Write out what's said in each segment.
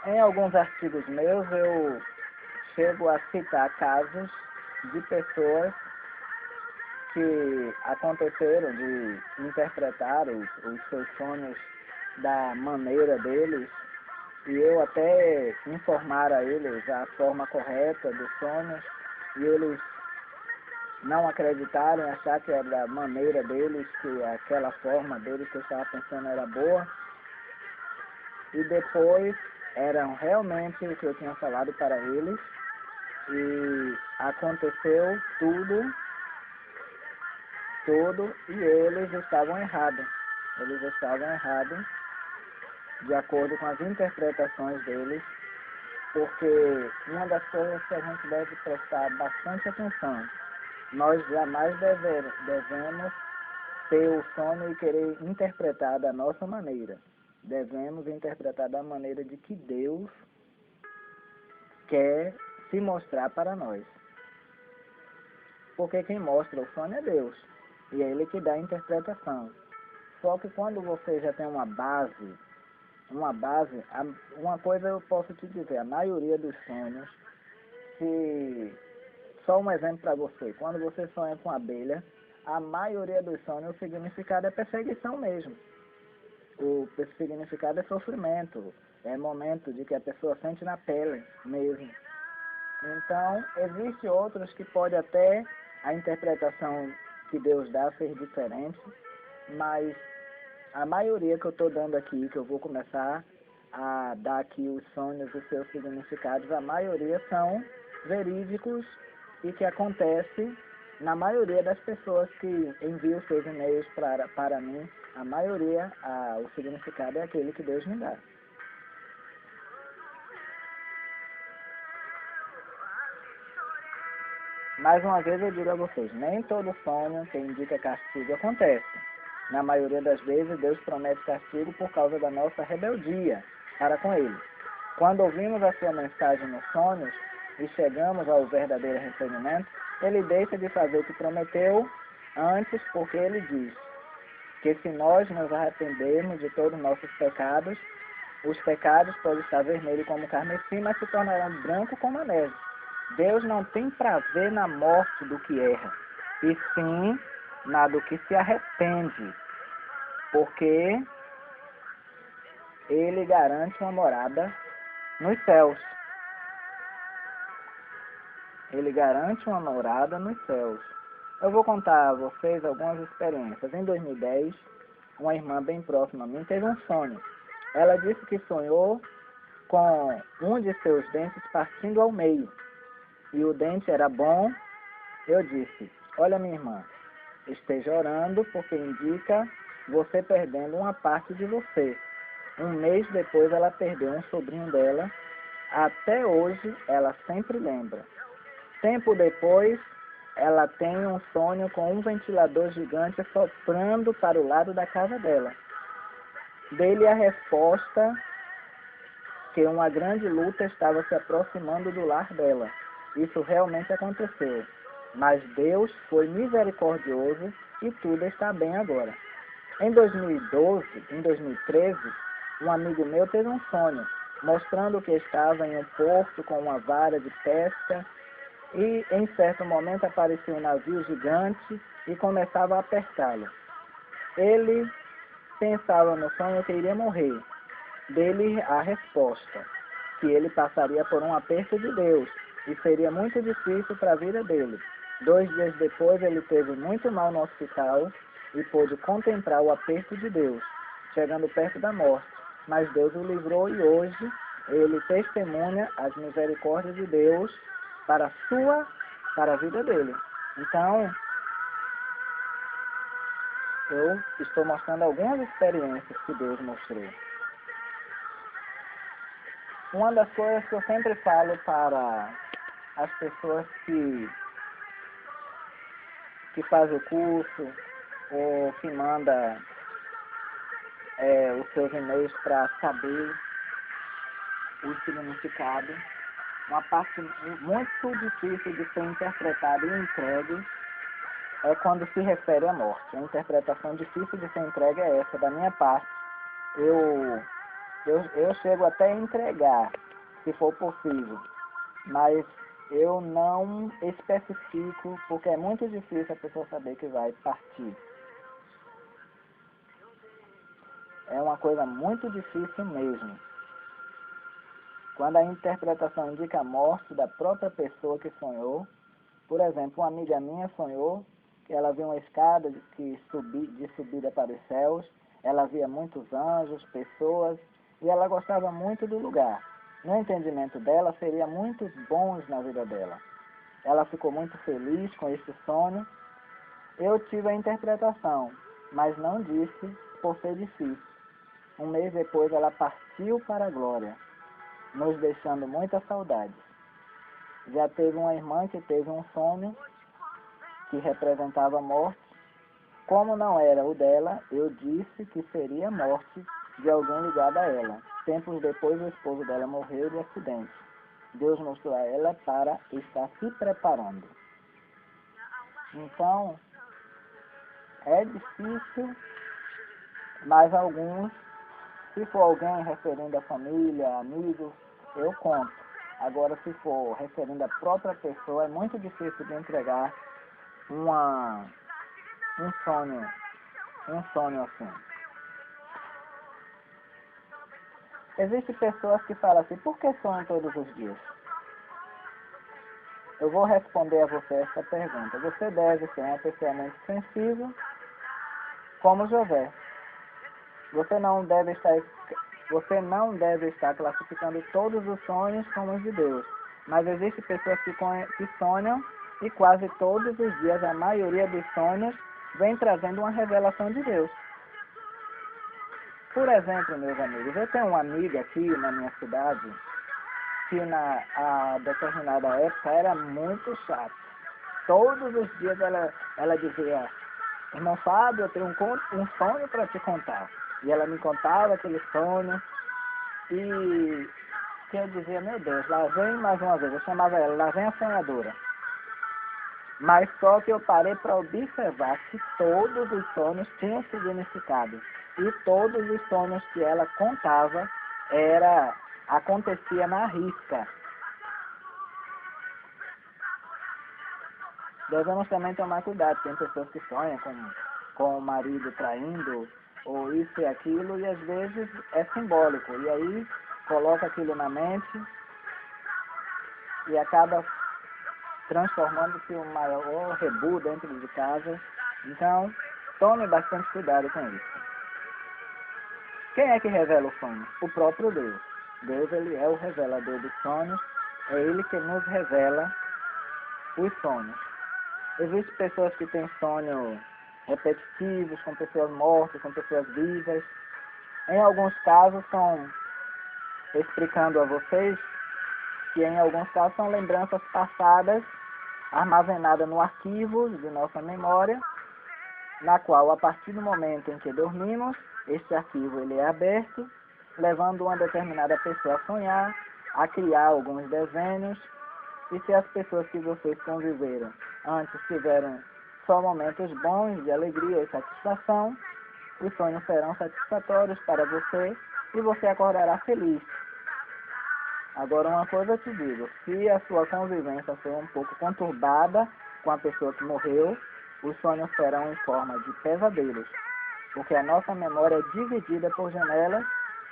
Em alguns artigos meus eu chego a citar casos de pessoas que aconteceram de interpretar os seus sonhos da maneira deles e eu até informar a eles a forma correta dos sonhos e eles não acreditarem, achar que era da maneira deles, que aquela forma deles que eu estava pensando era boa e depois eram realmente o que eu tinha falado para eles e aconteceu tudo e eles estavam errados. Eles estavam errados de acordo com as interpretações deles, porque uma das coisas que a gente deve prestar bastante atenção, nós jamais devemos ter o sonho e querer interpretar da nossa maneira. Devemos interpretar da maneira de que Deus quer se mostrar para nós. Porque quem mostra o sonho é Deus. E é Ele que dá a interpretação. Só que quando você já tem uma base, uma coisa eu posso te dizer, a maioria dos sonhos, só um exemplo para você, quando você sonha com abelha, a maioria dos sonhos, o significado é perseguição mesmo. O significado é sofrimento, é momento de que a pessoa sente na pele mesmo. Então, existem outros que pode até a interpretação que Deus dá ser diferente, mas a maioria que eu estou dando aqui, que eu vou começar a dar aqui os sonhos e seus significados, a maioria são verídicos e que acontece na maioria das pessoas que enviam seus e-mails para mim. A maioria, o significado é aquele que Deus me dá. Mais uma vez eu digo a vocês, nem todo sonho que indica castigo acontece. Na maioria das vezes, Deus promete castigo por causa da nossa rebeldia para com Ele. Quando ouvimos a sua mensagem nos sonhos e chegamos ao verdadeiro arrependimento, Ele deixa de fazer o que prometeu antes, porque Ele diz que se nós nos arrependermos de todos os nossos pecados, os pecados podem estar vermelhos como carmesim, mas se tornarão branco como a neve. Deus não tem prazer na morte do que erra, e sim na do que se arrepende, porque Ele garante uma morada nos céus. Ele garante uma morada nos céus. Eu vou contar a vocês algumas experiências. Em 2010, uma irmã bem próxima a mim teve um sonho. Ela disse que sonhou com um de seus dentes partindo ao meio. E o dente era bom. Eu disse, olha minha irmã, esteja orando porque indica você perdendo uma parte de você. Um mês depois ela perdeu um sobrinho dela. Até hoje ela sempre lembra. Tempo depois ela tem um sonho com um ventilador gigante soprando para o lado da casa dela. Dele a resposta que uma grande luta estava se aproximando do lar dela. Isso realmente aconteceu. Mas Deus foi misericordioso e tudo está bem agora. Em 2013, um amigo meu teve um sonho, mostrando que estava em um porto com uma vara de pesca e em certo momento apareceu um navio gigante e começava a apertá-lo. Ele pensava no sonho que iria morrer. Dele a resposta, que ele passaria por um aperto de Deus e seria muito difícil para a vida dele. 2 dias depois ele teve muito mal no hospital e pôde contemplar o aperto de Deus, chegando perto da morte. Mas Deus o livrou e hoje ele testemunha as misericórdias de Deus para a vida dele. Então, eu estou mostrando algumas experiências que Deus mostrou. Uma das coisas que eu sempre falo para as pessoas que fazem o curso ou que manda os seus e-mails para saber o significado, uma parte muito difícil de ser interpretada e entregue é quando se refere à morte. A interpretação difícil de ser entregue é essa. Da minha parte, eu Eu chego até a entregar, se for possível, mas eu não especifico, porque é muito difícil a pessoa saber que vai partir. É uma coisa muito difícil mesmo. Quando a interpretação indica a morte da própria pessoa que sonhou, por exemplo, uma amiga minha sonhou que ela viu uma escada de subida para os céus, ela via muitos anjos, pessoas, e ela gostava muito do lugar. No entendimento dela, seria muitos bons na vida dela. Ela ficou muito feliz com esse sonho. Eu tive a interpretação, mas não disse por ser difícil. Um mês depois ela partiu para a glória, nos deixando muita saudade. Já teve uma irmã que teve um sonho que representava a morte. Como não era o dela, eu disse que seria a morte de alguém ligado a ela. Tempos depois, o esposo dela morreu de acidente. Deus mostrou a ela para estar se preparando. Então, é difícil, mas alguns, se for alguém referindo a família, amigos, eu conto. Agora, se for referindo a própria pessoa, é muito difícil de entregar um sonho assim. Existem pessoas que falam assim, por que sonham todos os dias? Eu vou responder a você essa pergunta. Você deve ser uma pessoa muito sensível, como José. Você não deve estar classificando todos os sonhos como os de Deus. Mas existem pessoas que sonham e quase todos os dias, a maioria dos sonhos, vem trazendo uma revelação de Deus. Por exemplo, meus amigos, eu tenho uma amiga aqui na minha cidade que a determinada época era muito chata. Todos os dias ela dizia, irmão Fábio, eu tenho um sonho para te contar. E ela me contava aquele sonho e que eu dizia, meu Deus, lá vem mais uma vez, eu chamava ela, lá vem a sonhadora. Mas só que eu parei para observar que todos os sonhos tinham significado. E todos os sonhos que ela contava acontecia na risca. Devemos também tomar cuidado. Tem pessoas que sonham com o marido traindo, ou isso e aquilo, e às vezes é simbólico. E aí coloca aquilo na mente e acaba transformando-se um maior rebu dentro de casa. Então, tome bastante cuidado com isso. Quem é que revela o sonho? O próprio Deus. Deus, ele é o revelador dos sonhos. É ele que nos revela os sonhos. Existem pessoas que têm sonhos repetitivos, com pessoas mortas, com pessoas vivas. Em alguns casos, explicando a vocês, que em alguns casos são lembranças passadas, armazenadas no arquivo de nossa memória, na qual, a partir do momento em que dormimos, este arquivo ele é aberto, levando uma determinada pessoa a sonhar, a criar alguns desenhos, e se as pessoas que vocês conviveram antes tiveram só momentos bons de alegria e satisfação, os sonhos serão satisfatórios para você e você acordará feliz. Agora, uma coisa eu te digo, se a sua convivência for um pouco conturbada com a pessoa que morreu, os sonhos serão em forma de pesadelos, porque a nossa memória é dividida por janelas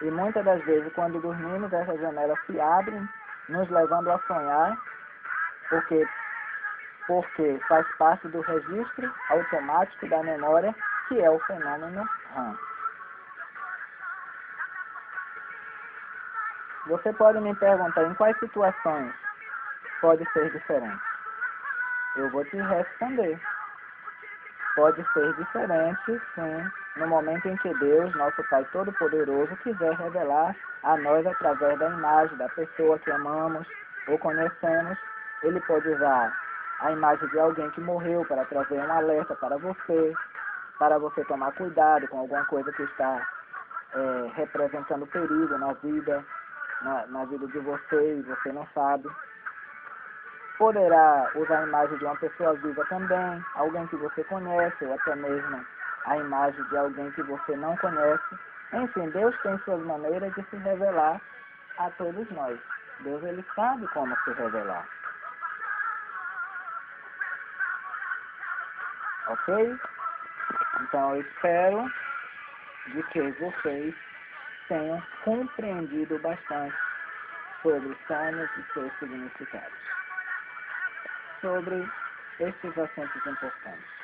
e muitas das vezes, quando dormimos, essas janelas se abrem, nos levando a sonhar, porque faz parte do registro automático da memória, que é o fenômeno RAM. Você pode me perguntar em quais situações pode ser diferente. Eu vou te responder. Pode ser diferente, sim, no momento em que Deus, nosso Pai Todo-Poderoso, quiser revelar a nós através da imagem da pessoa que amamos ou conhecemos. Ele pode usar a imagem de alguém que morreu para trazer um alerta para você tomar cuidado com alguma coisa que está representando perigo na vida de você e você não sabe. Poderá usar a imagem de uma pessoa viva também, alguém que você conhece, ou até mesmo a imagem de alguém que você não conhece. Enfim, Deus tem suas maneiras de se revelar a todos nós. Deus, ele sabe como se revelar. Ok? Então, eu espero de que vocês tenham compreendido bastante sobre sonhos e seus significados, sobre estes assuntos importantes.